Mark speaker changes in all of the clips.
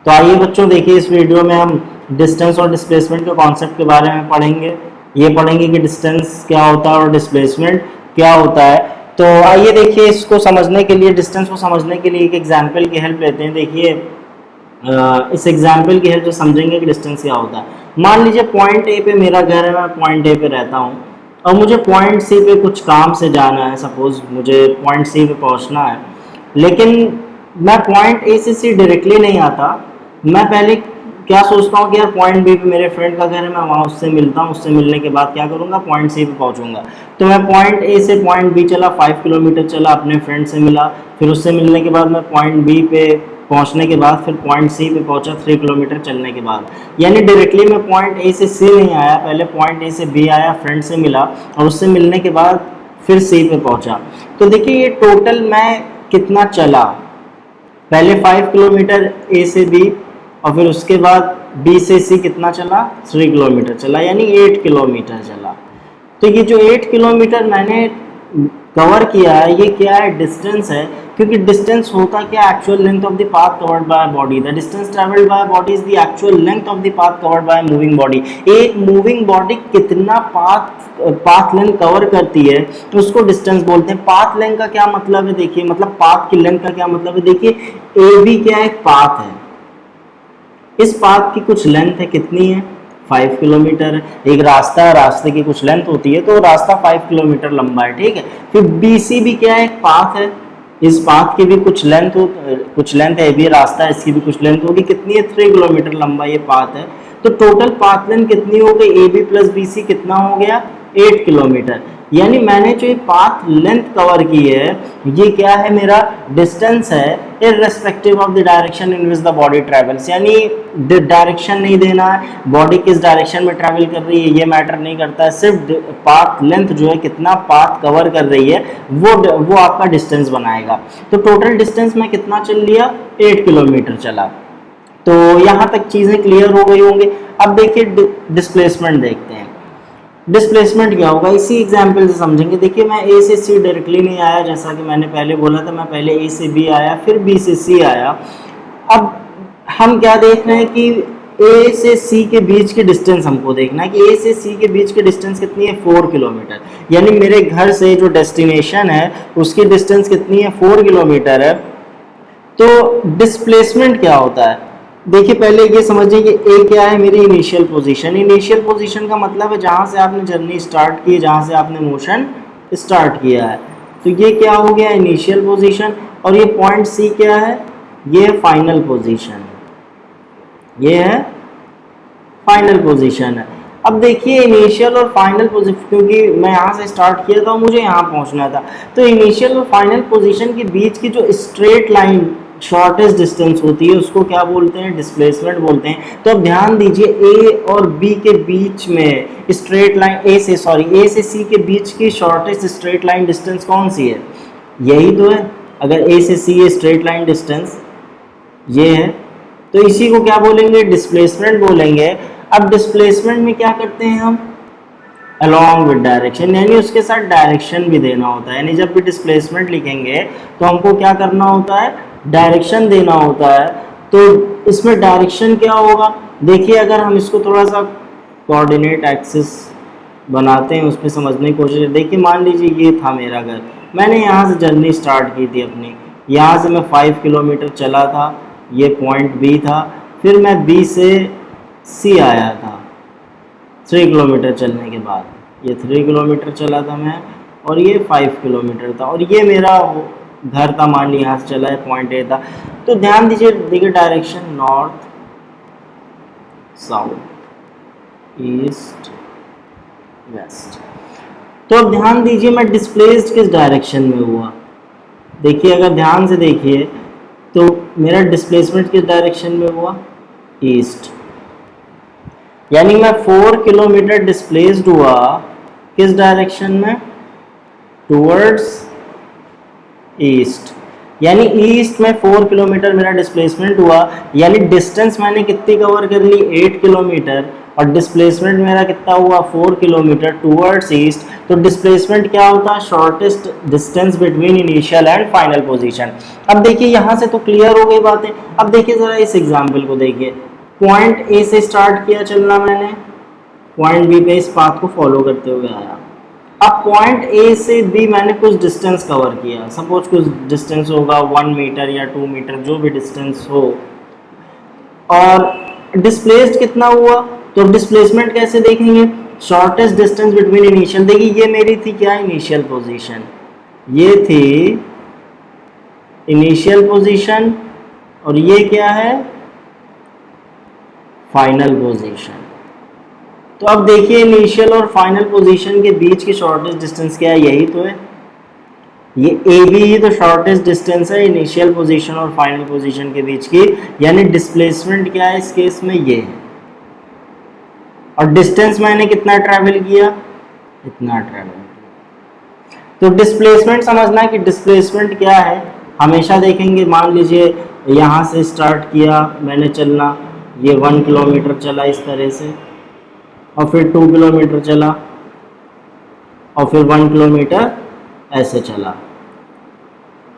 Speaker 1: तो आइए बच्चों, देखिए इस वीडियो में हम डिस्टेंस और डिस्प्लेसमेंट के कॉन्सेप्ट के बारे में पढ़ेंगे। ये पढ़ेंगे कि डिस्टेंस क्या होता है और डिस्प्लेसमेंट क्या होता है। तो आइए देखिए, इसको समझने के लिए, डिस्टेंस को समझने के लिए एक एग्जाम्पल की हेल्प लेते हैं। देखिए इस एग्जाम्पल की हेल्प से समझेंगे कि डिस्टेंस क्या होता है। मान लीजिए पॉइंट ए पे मेरा घर है, मैं पॉइंट ए पे रहता हूँ और मुझे पॉइंट सी पे कुछ काम से जाना है। सपोज मुझे पॉइंट सी पे पहुँचना है, लेकिन मैं पॉइंट ए से सी डायरेक्टली नहीं आता। मैं पहले क्या सोचता हूँ कि यार पॉइंट बी पे मेरे फ्रेंड का घर है, मैं वहाँ उससे मिलता हूँ, उससे मिलने के बाद क्या करूँगा, पॉइंट सी पे पहुँचूंगा। तो मैं पॉइंट ए से पॉइंट बी चला, 5 किलोमीटर चला, अपने फ्रेंड से मिला, फिर उससे मिलने के बाद मैं पॉइंट बी पे पहुंचने के बाद फिर पॉइंट सी पे पहुंचा 3 किलोमीटर चलने के बाद। यानी डायरेक्टली मैं पॉइंट ए से सी नहीं आया, पहले पॉइंट ए से बी आया, फ्रेंड से मिला और उससे मिलने के बाद फिर सी पे पहुंचा। तो देखिए ये टोटल मैं कितना चला, पहले 5 किलोमीटर ए से बी और फिर उसके बाद बी से सी कितना चला, 3 किलोमीटर चला, यानी 8 किलोमीटर चला। तो ये जो 8 किलोमीटर मैंने कवर किया है, ये क्या है, डिस्टेंस है। क्योंकि डिस्टेंस होता क्या, actual length of the path covered by body. The distance travelled by body is the actual length of the path covered by moving body. एक मूविंग बॉडी कितना पाथ लेंथ कवर करती है तो उसको डिस्टेंस बोलते हैं। पाथ लेंथ का क्या मतलब है, देखिए मतलब पाथ की लेंथ का क्या मतलब है। देखिए ए बी क्या एक पाथ है, इस पाथ की कुछ लेंथ है, कितनी है, 5 किलोमीटर है। एक रास्ता है, रास्ते की कुछ लेंथ होती है, तो रास्ता 5 किलोमीटर लंबा है, ठीक है। फिर बीसी भी क्या है, एक पाथ है, इस पाथ की भी कुछ लेंथ है, भी रास्ता है, इसकी भी कुछ लेंथ होगी, कितनी है, 3 किलोमीटर लंबा ये पाथ है। तो टोटल पाथ लेंथ कितनी हो गई, A B plus B C कितना हो गया, 8 किलोमीटर। यानी मैंने जो ये पाथ लेंथ कवर की है, ये क्या है, मेरा डिस्टेंस है, irrespective of the direction in which the body travels. यानी डायरेक्शन नहीं देना है, बॉडी किस डायरेक्शन में ट्रेवल कर रही है ये मैटर नहीं करता है, सिर्फ पाथ लेंथ जो है, कितना पाथ कवर कर रही है, वो आपका डिस्टेंस बनाएगा। तो टोटल डिस्टेंस मैं कितना चल लिया, 8 किलोमीटर चला। तो यहाँ तक चीज़ें क्लियर हो गई होंगी। अब देखिए डिस्प्लेसमेंट देखते हैं। डिस्प्लेसमेंट क्या होगा, इसी एग्जाम्पल से समझेंगे। देखिए मैं ए से सी डायरेक्टली नहीं आया, जैसा कि मैंने पहले बोला था, मैं पहले ए से बी आया, फिर बी से सी आया। अब हम क्या देख रहे हैं कि ए से सी के बीच की डिस्टेंस हमको देखना है कि ए से सी के बीच की डिस्टेंस कितनी है, 4 किलोमीटर। यानी मेरे घर से जो डेस्टिनेशन है उसकी डिस्टेंस कितनी है, 4 किलोमीटर है। तो डिस्प्लेसमेंट क्या होता है, देखिए पहले ये समझिए कि ए क्या है, मेरी इनिशियल पोजीशन। इनिशियल पोजीशन का मतलब है जहाँ से आपने जर्नी स्टार्ट की, जहाँ से आपने मोशन स्टार्ट किया है। तो ये क्या हो गया, इनिशियल पोजीशन। और ये पॉइंट सी क्या है, ये फाइनल पोजीशन, ये है फाइनल पोजीशन है। अब देखिए इनिशियल और फाइनल पोजीशन, क्योंकि मैं यहाँ से स्टार्ट किया था, मुझे यहाँ पहुँचना था, तो इनिशियल और फाइनल पोजीशन के बीच की जो स्ट्रेट लाइन, शॉर्टेस्ट डिस्टेंस होती है, उसको क्या बोलते हैं, डिस्प्लेसमेंट बोलते हैं। तो अब ध्यान दीजिए ए और बी के बीच में स्ट्रेट लाइन, ए से सी के बीच की शॉर्टेस्ट स्ट्रेट लाइन डिस्टेंस कौन सी है, यही तो है। अगर ए से सी है स्ट्रेट लाइन डिस्टेंस ये है, तो इसी को क्या बोलेंगे, डिस्प्लेसमेंट बोलेंगे। अब डिस्प्लेसमेंट में क्या करते हैं हम, अलॉन्ग विद डायरेक्शन, यानी उसके साथ डायरेक्शन भी देना होता है। यानी जब भी डिस्प्लेसमेंट लिखेंगे तो हमको क्या करना होता है, डायरेक्शन देना होता है। तो इसमें डायरेक्शन क्या होगा, देखिए अगर हम इसको थोड़ा सा कोऑर्डिनेट एक्सिस बनाते हैं, उस पर समझने की कोशिश। देखिए मान लीजिए ये था मेरा घर, मैंने यहाँ से जर्नी स्टार्ट की थी अपनी, यहाँ से मैं 5 किलोमीटर चला था, ये पॉइंट बी था, फिर मैं बी से सी आया था 3 किलोमीटर चलने के बाद, ये 3 किलोमीटर चला था मैं, और ये 5 किलोमीटर था, और ये मेरा घर था, मान ली यहाँ से चला है, पॉइंट ए था। तो ध्यान दीजिए, देखिए direction north south east west. तो अब ध्यान दीजिए मैं डिस्प्लेस्ड किस डायरेक्शन में हुआ, देखिए अगर ध्यान से देखिए तो मेरा डिस्प्लेसमेंट किस डायरेक्शन में हुआ, ईस्ट। यानी मैं 4 किलोमीटर डिस्प्लेस्ड हुआ किस डायरेक्शन में, टुवर्ड्स ईस्ट। यानी ईस्ट में 4 किलोमीटर मेरा डिस्प्लेसमेंट हुआ, यानी डिस्टेंस मैंने कितनी कवर कर ली, 8 किलोमीटर। और डिस्प्लेसमेंट मेरा कितना हुआ 4 किलोमीटर टूवर्ड्स ईस्ट। तो डिस्प्लेसमेंट क्या होता है, shortest distance between initial and final position. अब देखिए यहाँ से तो क्लियर हो गई बातें। अब देखिए जरा इस एग्जाम्पल को देखिए, पॉइंट ए से स्टार्ट किया चलना मैंने, पॉइंट बी पे इस पाथ को फॉलो करते हुए आया। अब पॉइंट ए से बी मैंने कुछ डिस्टेंस कवर किया, सपोज कुछ डिस्टेंस होगा 1 मीटर या 2 मीटर, जो भी डिस्टेंस हो, और डिस्प्लेस्ड कितना हुआ। तो डिस्प्लेसमेंट कैसे देखेंगे, शॉर्टेस्ट डिस्टेंस बिटवीन इनिशियल, देखिए ये मेरी थी क्या इनिशियल पोजीशन, ये थी इनिशियल पोजीशन, और ये क्या है फाइनल पोजीशन। तो अब देखिए इनिशियल और फाइनल पोजीशन के बीच की शॉर्टेस्ट डिस्टेंस क्या है, यही तो है, ये ए बी ही तो शॉर्टेस्ट डिस्टेंस है इनिशियल पोजीशन और फाइनल पोजीशन के बीच की, यानी डिस्प्लेसमेंट क्या है इस केस में ये है। और डिस्टेंस मैंने कितना ट्रैवल किया, इतना ट्रैवल किया। तो डिस्प्लेसमेंट समझना है कि डिस्प्लेसमेंट क्या है, हमेशा देखेंगे। मान लीजिए यहाँ से स्टार्ट किया मैंने चलना, ये 1 किलोमीटर चला इस तरह से, और फिर 2 किलोमीटर चला, और फिर 1 किलोमीटर ऐसे चला।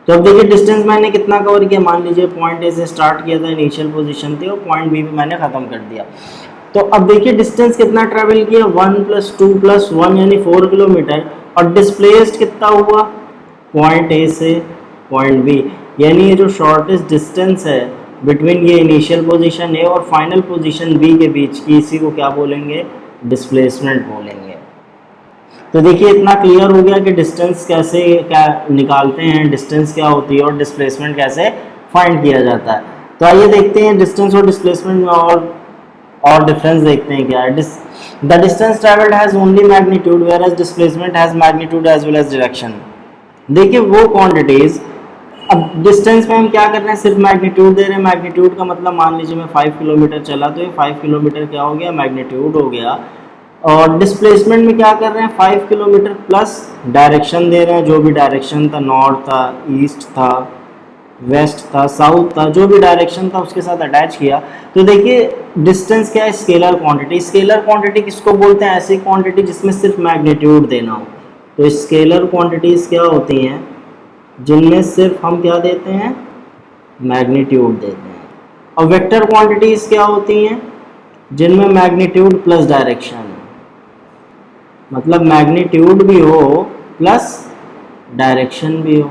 Speaker 1: तो अब देखिए डिस्टेंस मैंने कितना कवर किया, मान लीजिए पॉइंट ए से स्टार्ट किया था, इनिशियल पोजीशन थी, और पॉइंट बी पे मैंने ख़त्म कर दिया। तो अब देखिए डिस्टेंस कितना ट्रैवल किया, 1 + 2 + 1 यानी 4 किलोमीटर, और डिस्प्लेस्ड कितना हुआ पॉइंट ए से पॉइंट बी, यानी ये जो शॉर्टेस्ट डिस्टेंस है बिटवीन ये इनिशियल पोजीशन ए और फाइनल पोजीशन बी के बीच की, इसी को क्या बोलेंगे, डिस्प्लेसमेंट बोलेंगे। तो देखिए इतना क्लियर हो गया कि डिस्टेंस कैसे क्या निकालते हैं, डिस्टेंस क्या होती है और डिस्प्लेसमेंट कैसे फाइंड किया जाता है। तो आइए देखते हैं डिस्टेंस और डिस्प्लेसमेंट में और डिफरेंस देखते हैं क्या है। The distance travelled has only magnitude whereas displacement has magnitude as well as direction. देखिए वो क्वांटिटीज, अब डिस्टेंस में हम क्या कर रहे हैं, सिर्फ मैग्नीट्यूड दे रहे हैं। मैग्नीट्यूड का मतलब मान लीजिए मैं 5 किलोमीटर चला, तो ये 5 किलोमीटर क्या हो गया, मैग्नीट्यूड हो गया। और डिस्प्लेसमेंट में क्या कर रहे हैं, 5 किलोमीटर प्लस डायरेक्शन दे रहे हैं, जो भी डायरेक्शन था, नॉर्थ था, ईस्ट था, वेस्ट था, साउथ था, जो भी डायरेक्शन था उसके साथ अटैच किया। तो देखिए डिस्टेंस क्या है, स्केलर क्वांटिटी। स्केलर क्वांटिटी किसको बोलते हैं, ऐसी क्वांटिटी जिसमें सिर्फ मैग्नीट्यूड देना हो। तो स्केलर क्वांटिटीज क्या होती हैं, जिनमें सिर्फ हम क्या देते हैं, मैग्नीट्यूड देते हैं। और वेक्टर क्वांटिटीज क्या होती हैं, जिनमें मैग्नीट्यूड प्लस डायरेक्शन, मतलब मैग्नीट्यूड भी हो प्लस डायरेक्शन भी हो।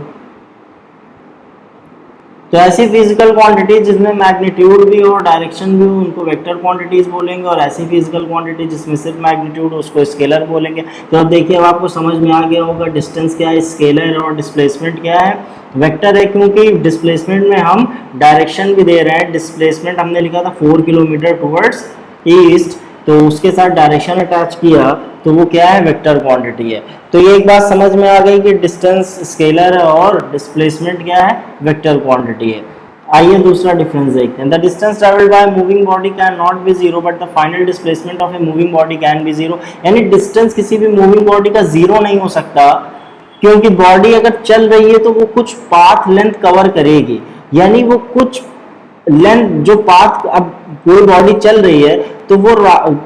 Speaker 1: तो ऐसी फिजिकल क्वांटिटी जिसमें मैग्नीट्यूड भी हो डायरेक्शन भी हो, उनको वेक्टर क्वांटिटीज बोलेंगे, और ऐसी फिजिकल क्वांटिटी जिसमें सिर्फ मैग्नीट्यूड हो उसको स्केलर बोलेंगे। तो अब देखिए अब आपको समझ में आ गया होगा डिस्टेंस क्या है, स्केलर है, और डिस्प्लेसमेंट क्या है, वेक्टर है। क्योंकि डिस्प्लेसमेंट में हम डायरेक्शन भी दे रहे हैं, डिस्प्लेसमेंट हमने लिखा था 4 किलोमीटर टूवर्ड्स ईस्ट, तो उसके साथ डायरेक्शन अटैच किया, तो वो क्या है, वेक्टर क्वांटिटी है। तो ये एक बात समझ में आ गई कि डिस्टेंस स्केलर है और डिस्प्लेसमेंट क्या है, वेक्टर क्वांटिटी है। आइए दूसरा डिफरेंस देखते हैं। The distance travelled by moving body can not be zero but the final displacement of a moving body can be zero. यानी डिस्टेंस किसी भी मूविंग बॉडी का जीरो नहीं हो सकता, क्योंकि बॉडी अगर चल रही है तो वो कुछ पाथ लेंथ कवर करेगी, यानी वो कुछ लेंथ जो पाथ, अब कोई बॉडी चल रही है तो वो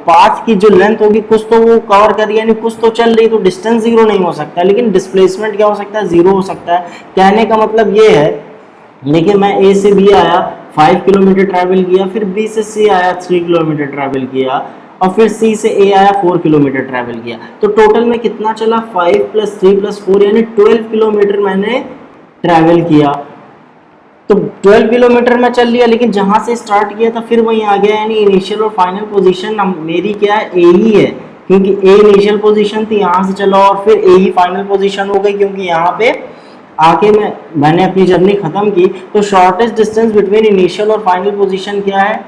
Speaker 1: पाथ की जो लेंथ होगी कुछ तो वो कवर कर रही है, यानी कुछ तो चल रही है, तो डिस्टेंस जीरो नहीं हो सकता। लेकिन डिस्प्लेसमेंट क्या हो सकता है, जीरो हो सकता है। कहने का मतलब ये है, देखिए मैं ए से बी आया 5 किलोमीटर ट्रैवल किया, फिर बी से सी आया 3 किलोमीटर ट्रैवल किया, और फिर सी से ए आया 4 किलोमीटर ट्रैवल किया। तो टोटल में कितना चला, 5 + 3 + 4 यानी 12 किलोमीटर मैंने ट्रैवल किया। तो 12 किलोमीटर में चल लिया, लेकिन जहां से स्टार्ट किया था फिर वहीं आ गया, यानी इनिशियल और फाइनल पोजीशन मेरी क्या है, ए ही है, क्योंकि ए इनिशियल पोजीशन थी, यहाँ से चला, और फिर ए ही फाइनल पोजीशन हो गई, क्योंकि यहाँ पे आके मैंने अपनी जर्नी खत्म की। तो शॉर्टेस्ट डिस्टेंस बिटवीन इनिशियल और फाइनल पोजीशन क्या है,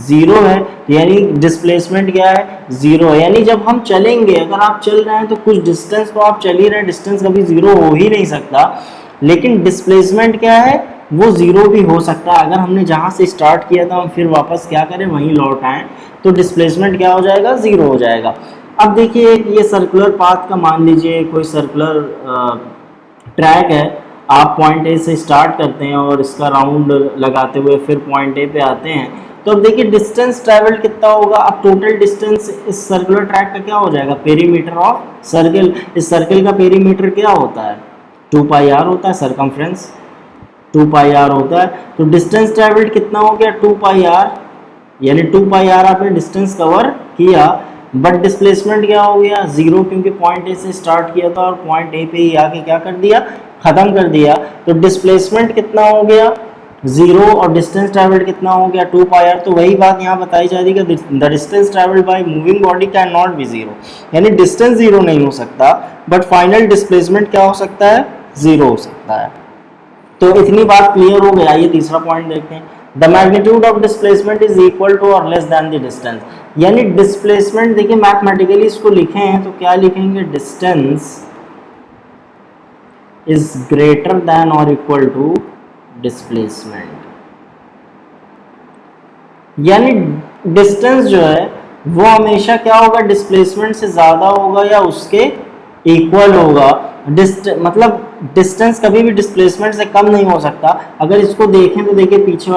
Speaker 1: जीरो है, यानी डिस्प्लेसमेंट क्या है, जीरो है। यानी जब हम चलेंगे, अगर आप चल रहे हैं तो कुछ डिस्टेंस तो आप चल ही रहे हैं, डिस्टेंस कभी जीरो हो ही नहीं सकता, लेकिन डिस्प्लेसमेंट क्या है, वो जीरो भी हो सकता है। अगर हमने जहां से स्टार्ट किया था हम फिर वापस क्या करें, वहीं लौट आए, तो डिस्प्लेसमेंट क्या हो जाएगा, जीरो हो जाएगा। अब देखिए ये सर्कुलर पाथ का, मान लीजिए कोई सर्कुलर ट्रैक है, आप पॉइंट ए से स्टार्ट करते हैं और इसका राउंड लगाते हुए फिर पॉइंट ए पे आते हैं, तो अब देखिए डिस्टेंस ट्रेवल्ड कितना होगा, अब टोटल डिस्टेंस इस सर्कुलर ट्रैक का क्या हो जाएगा, पेरीमीटर ऑफ सर्कल। इस सर्कल का पेरीमीटर क्या होता है, 2 पाई आर होता है, सरकमफ्रेंस 2 पाई आर होता है। तो डिस्टेंस ट्रेवल्ड कितना हो गया, 2 पाई आर, यानी 2 पाई आर आपने डिस्टेंस कवर किया, बट डिस्प्लेसमेंट क्या हो गया, 0, क्योंकि पॉइंट ए से स्टार्ट किया था और पॉइंट ए पे ही आके क्या कर दिया, खत्म कर दिया। तो डिस्प्लेसमेंट कितना हो गया, 0, और डिस्टेंस ट्रेवल्ड कितना हो गया, 2 पाई आर। तो वही बात यहाँ बताई जा रही है कि the distance travelled by moving body can not be 0, यानी डिस्टेंस 0 नहीं हो सकता, बट फाइनल डिस्प्लेसमेंट क्या हो सकता है, 0 हो सकता है। तो इतनी बात क्लियर हो गया। ये तीसरा पॉइंट देखते हैं, the magnitude of displacement is equal to और लेस देन द डिस्टेंस, यानी डिस्प्लेसमेंट देखिए मैथमेटिकली इसको लिखे हैं तो क्या लिखेंगे, डिस्टेंस इज ग्रेटर देन और इक्वल टू डिस्प्लेसमेंट, यानी डिस्टेंस जो है वो हमेशा क्या होगा, डिस्प्लेसमेंट से ज्यादा होगा या उसके इक्वल होगा। मतलब डिस्टेंस कभी भी डिस्प्लेसमेंट से कम नहीं हो सकता। अगर इसको देखें तो देखिए पीछे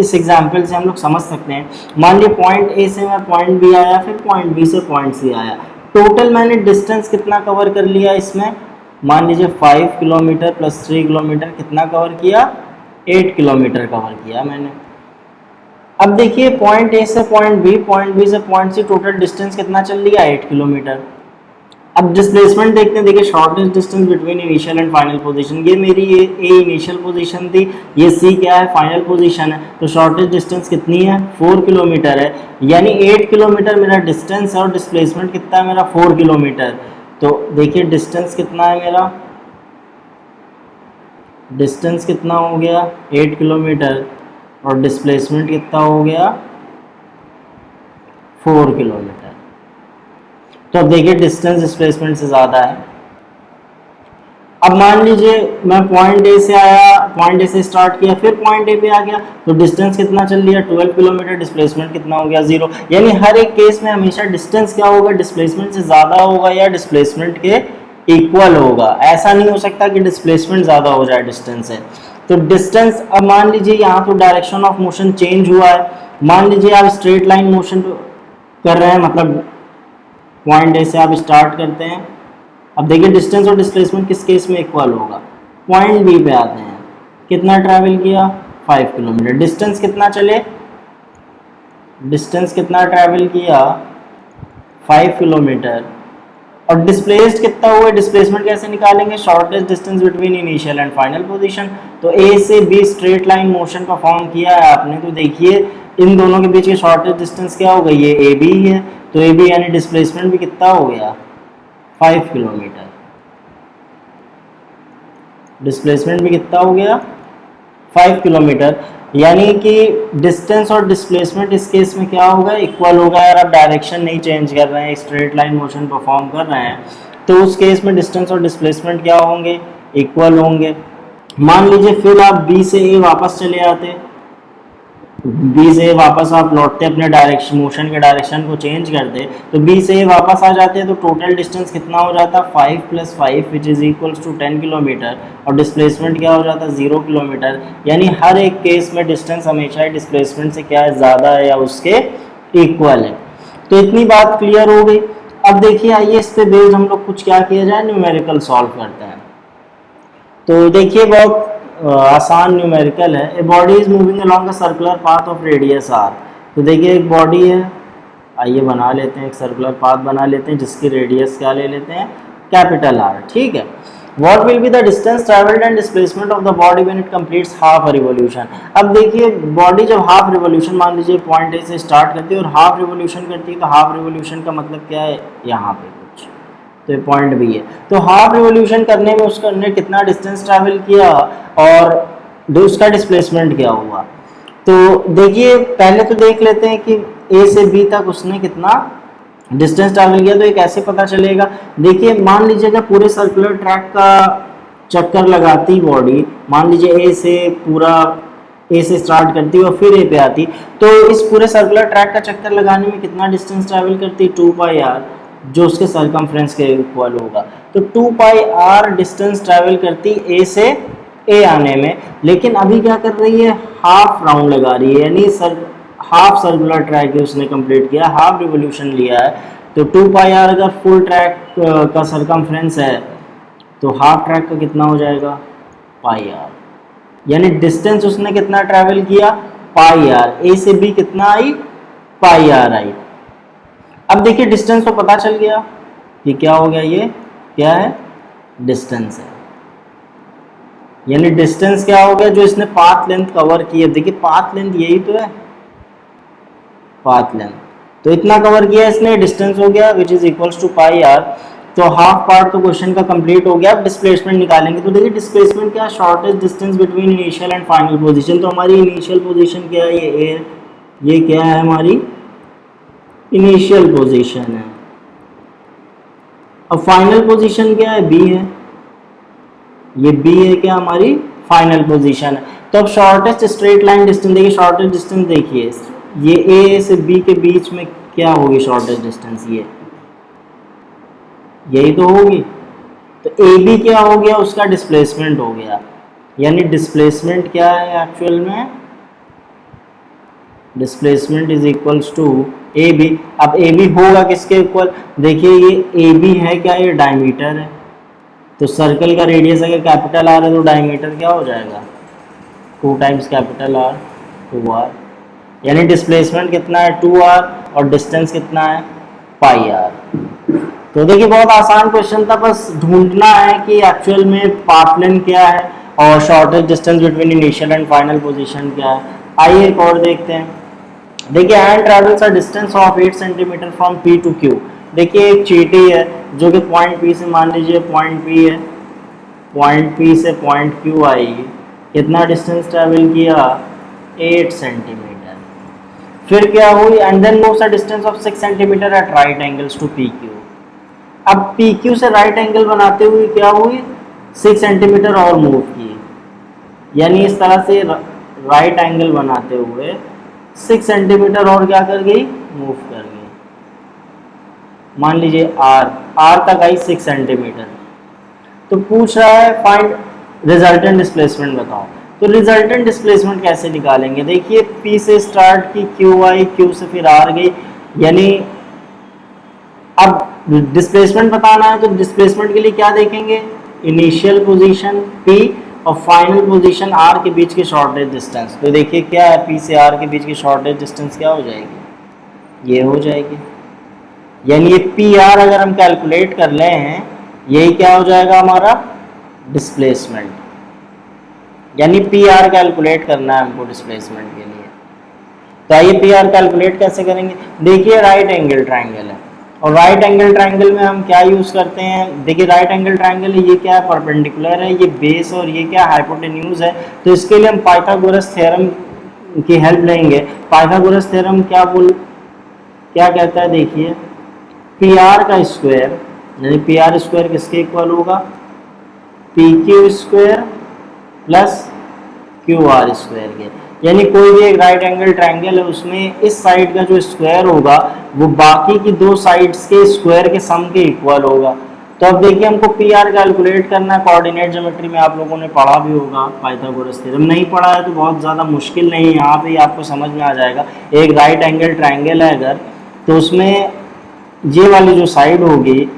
Speaker 1: इस एग्जांपल से हम लोग समझ सकते हैं, मान लीजिए पॉइंट ए से मैं पॉइंट बी आया, फिर पॉइंट बी से पॉइंट सी आया, टोटल मैंने डिस्टेंस कितना कवर कर लिया इसमें, मान लीजिए 5 किलोमीटर प्लस 3 किलोमीटर, कितना कवर किया, 8 किलोमीटर कवर किया मैंने। अब देखिए पॉइंट ए से पॉइंट बी से पॉइंट सी, टोटल डिस्टेंस कितना चल लिया, 8 किलोमीटर। अब डिस्प्लेसमेंट देखते हैं, देखिए shortest distance between initial and final position, ये मेरी ये ए इनिशियल पोजीशन थी, ये सी क्या है, फाइनल पोजीशन है। तो शॉर्टेस्ट डिस्टेंस कितनी है, 4 किलोमीटर है, यानी 8 किलोमीटर मेरा डिस्टेंस है और डिस्प्लेसमेंट कितना है मेरा, 4 किलोमीटर। तो देखिए डिस्टेंस कितना है मेरा, डिस्टेंस कितना हो गया 8 किलोमीटर, और डिस्प्लेसमेंट कितना हो गया 4 किलोमीटर। तो अब देखिए डिस्टेंस डिस्प्लेसमेंट से ज़्यादा है। अब मान लीजिए मैं पॉइंट ए से आया, पॉइंट ए से स्टार्ट किया, फिर पॉइंट ए पे आ गया, तो डिस्टेंस कितना चल लिया, 12 किलोमीटर, डिस्प्लेसमेंट कितना हो गया, 0। यानी हर एक केस में हमेशा डिस्टेंस क्या होगा, डिस्प्लेसमेंट से ज़्यादा होगा या डिस्प्लेसमेंट के इक्वल होगा। ऐसा नहीं हो सकता कि डिस्प्लेसमेंट ज़्यादा हो जाए डिस्टेंस से। तो डिस्टेंस, अब मान लीजिए यहाँ तो डायरेक्शन ऑफ मोशन चेंज हुआ है, मान लीजिए आप स्ट्रेट लाइन मोशन कर रहे हैं, मतलब पॉइंट ए से आप स्टार्ट करते हैं। अब देखिए डिस्टेंस और डिस्प्लेसमेंट किस केस में इक्वल होगा, पॉइंट बी पे आते हैं, कितना ट्रैवल किया, 5 किलोमीटर, डिस्टेंस कितना चले, डिस्टेंस कितना ट्रैवल किया, 5 किलोमीटर, और डिस्प्लेस्ड कितना हुआ, डिस्प्लेसमेंट कैसे निकालेंगे, shortest distance between initial and final position. तो ए से be straight line motion perform किया है आपने, तो देखिए इन दोनों के बीच के शॉर्टेस्ट डिस्टेंस क्या हो गई, ये ए बी है, तो ए बी यानी डिस्प्लेसमेंट भी कितना हो गया, 5 किलोमीटर, डिस्प्लेसमेंट भी कितना हो गया, 5 किलोमीटर। यानी कि डिस्टेंस और डिस्प्लेसमेंट इस केस में क्या होगा, इक्वल होगा। यार आप डायरेक्शन नहीं चेंज कर रहे हैं, स्ट्रेट लाइन मोशन परफॉर्म कर रहे हैं, तो उस केस में डिस्टेंस और डिस्प्लेसमेंट क्या होंगे, इक्वल होंगे। मान लीजिए फिर आप बी से ए वापस चले आते, बी से वापस आप लौटते अपने डायरेक्शन, मोशन के डायरेक्शन को चेंज करते, तो बी से वापस आ जाते हैं, तो टोटल डिस्टेंस कितना हो जाता, 5 + 5 which is equals to 10 kilometre, और डिस्प्लेसमेंट क्या हो जाता, 0 किलोमीटर। यानी हर एक केस में डिस्टेंस हमेशा डिस्प्लेसमेंट से क्या है, ज़्यादा है या उसके इक्वल है। तो इतनी बात क्लियर हो गई। अब देखिए आइए इस पे बेस्ड हम लोग कुछ क्या किया जाए, न्यूमेरिकल सॉल्व करते हैं। तो देखिए बहुत आसान न्यूमेरिकल है। A body is moving along a circular path of radius R. तो देखिए एक बॉडी है, आइए बना लेते हैं, एक सर्कुलर पाथ बना लेते हैं जिसकी रेडियस क्या ले लेते हैं, कैपिटल आर, ठीक है। What will be the distance traveled and displacement of the body when it completes half a revolution? अब देखिए बॉडी जब हाफ रिवोल्यूशन, मान लीजिए पॉइंट ए से स्टार्ट करती है और हाफ रिवोल्यूशन करती है, तो हाफ रिवोल्यूशन का मतलब क्या है, यहाँ पे कुछ, तो ये पॉइंट बी है। तो हाफ रिवोल्यूशन करने में उसने कितना डिस्टेंस ट्रैवल किया और उसका डिस्प्लेसमेंट क्या हुआ। तो देखिए पहले तो देख लेते हैं कि ए से बी तक उसने कितना डिस्टेंस ट्रैवल किया, तो ये कैसे पता चलेगा। देखिए मान लीजिएगा पूरे सर्कुलर ट्रैक का चक्कर लगाती बॉडी, मान लीजिए ए से पूरा ए से स्टार्ट करती और फिर ए पे आती, तो इस पूरे सर्कुलर ट्रैक का चक्कर लगाने में कितना डिस्टेंस ट्रैवल करती, 2 पाई आर, जो उसके सरकमफ्रेंस के इक्वल होगा। तो 2 पाई आर डिस्टेंस ट्रैवल करती ए से ए आने में, लेकिन अभी क्या कर रही है, हाफ राउंड लगा रही है, यानी सर हाफ सर्कुलर ट्रैक है उसने कंप्लीट किया, हाफ रिवोल्यूशन लिया है, तो 2 पाई आर अगर फुल ट्रैक का सरकमफ्रेंस है तो हाफ ट्रैक का कितना हो जाएगा, पाई आर। यानी डिस्टेंस उसने कितना ट्रैवल किया, पाई आर। ए से बी कितना आई, पाई आर आई। अब देखिए डिस्टेंस तो पता चल गया कि क्या हो गया, ये क्या है, डिस्टेंस है। यानी डिस्टेंस क्या हो गया, जो इसने पाथ लेंथ कवर की है, देखिए पाथ लेंथ यही तो है, पाथ लेंथ तो इतना कवर किया इसने, डिस्टेंस हो गया which is equals to pi R. तो हाफ पार्ट तो क्वेश्चन का कंप्लीट हो गया। अब डिस्प्लेसमेंट निकालेंगे, तो देखिए डिस्प्लेसमेंट क्या, shortest distance between initial and final position. तो हमारी इनिशियल पोजीशन क्या है, ये ए, ये क्या है हमारी इनिशियल पोजीशन है। अब फाइनल पोजीशन क्या है, बी है, ये बी है क्या हमारी फाइनल पोजीशन है। तो अब शॉर्टेस्ट स्ट्रेट लाइन डिस्टेंस देखिए, शॉर्टेस्ट डिस्टेंस देखिए, ये ए से बी के बीच में क्या होगी शॉर्टेस्ट डिस्टेंस, ये यही तो होगी। तो ए बी क्या हो गया, उसका डिस्प्लेसमेंट हो गया। यानी डिस्प्लेसमेंट क्या है एक्चुअल में, displacement is equals to A B. अब ए बी होगा किसके इक्वल, देखिए ये ए बी है क्या, ये डायमीटर है, तो सर्कल का रेडियस अगर कैपिटल आर है तो डायमीटर क्या हो जाएगा, 2 टाइम्स कैपिटल आर, 2r। यानी डिस्प्लेसमेंट कितना है, 2r, और डिस्टेंस कितना है, पाई आर। तो देखिए बहुत आसान क्वेश्चन था, बस ढूंढना है कि एक्चुअल में पाथ लेंथ क्या है और shortest distance between initial and final position क्या है। आइए एक और देखते हैं। देखिए hand travels a distance of 8 centimetre from P to Q. देखिए एक चीटी है जो कि पॉइंट पी से, मान लीजिए पॉइंट पी है, पॉइंट पी से पॉइंट क्यू आई, कितना डिस्टेंस ट्रेवल किया, 8 सेंटीमीटर। फिर क्या हुई, and then moves a distance of 6 centimetre at right angles to P Q. अब पी क्यू से राइट एंगल बनाते हुए क्या हुई, 6 सेंटीमीटर और मूव की। यानी इस तरह से राइट एंगल बनाते हुए 6 सेंटीमीटर और क्या कर गई, मूव कर गई। मान लीजिए आर तक आई 6 सेंटीमीटर। तो पूछ रहा है फाइंड रिजल्टेंट डिस्प्लेसमेंट बताओ। तो रिजल्टेंट डिस्प्लेसमेंट कैसे निकालेंगे, देखिए पी से स्टार्ट की, क्यू आई, क्यू से फिर आर गई। यानी अब डिस्प्लेसमेंट बताना है तो डिस्प्लेसमेंट के लिए क्या देखेंगे, इनिशियल पोजीशन पी और फाइनल पोजीशन आर के बीच की शॉर्टेज डिस्टेंस। तो देखिए क्या है, पी से आर के बीच की शॉर्टेज डिस्टेंस क्या हो जाएगी, ये हो जाएगी। यानी ये पी आर अगर हम कैलकुलेट कर ले हैं, यही क्या हो जाएगा हमारा डिस्प्लेसमेंट। यानी पी आर कैलकुलेट करना है हमको डिस्प्लेसमेंट के लिए। तो आइए पी आर कैलकुलेट कैसे करेंगे। देखिए राइट एंगल ट्राइंगल है, और राइट एंगल ट्राइंगल में हम क्या यूज़ करते हैं, देखिए राइट एंगल ट्राइंगल है, ये क्या है, परपेंडिकुलर है, ये बेस, और ये क्या हाइपोटेन्यूज है। तो इसके लिए हम पाइथागोरस थ्योरम की हेल्प लेंगे। पाइथागोरस थ्योरम क्या कहता है, देखिए पी आर का स्क्वायर, यानी पी आर स्क्वायर किसके इक्वल होगा, P Q square plus Q R square के। यानी कोई भी एक राइट एंगल ट्रायंगल है, उसमें इस साइड का जो स्क्वायर होगा वो बाकी की 2 साइड्स के स्क्वायर के सम के इक्वल होगा। तो अब देखिए हमको पी आर कैलकुलेट करना है। कोऑर्डिनेट ज्योमेट्री में आप लोगों ने पढ़ा भी होगा पाइथागोरस थ्योरम, नहीं पढ़ा है तो बहुत ज़्यादा मुश्किल नहीं है, यहाँ पे आपको समझ में आ जाएगा। एक राइट एंगल ट्रायंगल है अगर, तो उसमें ये वाली जो साइड होगी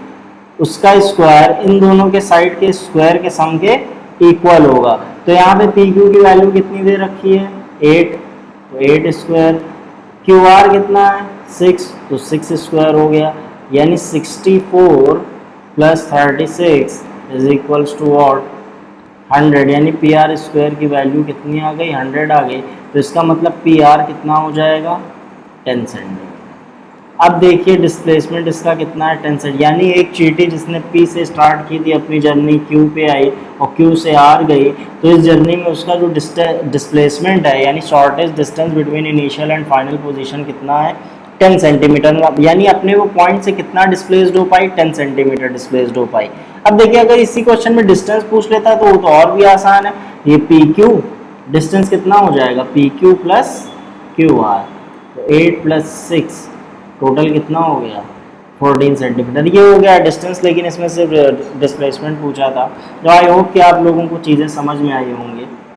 Speaker 1: उसका स्क्वायर इन दोनों के साइड के स्क्वायर के सम के इक्वल होगा। तो यहाँ पे पी क्यू की वैल्यू कितनी दे रखी है, 8, तो 8 स्क्वायर। क्यू आर कितना है, 6, तो 6 स्क्वायर हो गया। यानी 64 plus 36 is equals to what, 100। यानी पी आर स्क्वायर की वैल्यू कितनी आ गई, 100 आ गई। तो इसका मतलब पी आर कितना हो जाएगा, 10 सेंटीमीटर। अब देखिए डिस्प्लेसमेंट इसका कितना है, 10 सेंटीमीटर। यानी एक चीटी जिसने पी से स्टार्ट की थी अपनी जर्नी, क्यू पे आई और क्यू से आर गई, तो इस जर्नी में उसका जो डिस्प्लेसमेंट है, यानी shortest distance between initial and final position कितना है, 10 सेंटीमीटर। यानी अपने वो पॉइंट से कितना डिस्प्लेस्ड हो पाई, 10 सेंटीमीटर डिस्प्लेस्ड हो पाई। अब देखिए अगर इसी क्वेश्चन में डिस्टेंस पूछ लेता तो वो तो और भी आसान है। ये पी क्यू डिस्टेंस कितना हो जाएगा, P Q plus Q R, तो 8 प्लस 6 टोटल कितना हो गया, 14 सेंटीमीटर। ये हो गया डिस्टेंस, लेकिन इसमें सिर्फ डिस्प्लेसमेंट पूछा था। तो आई होप कि आप लोगों को चीज़ें समझ में आई होंगी।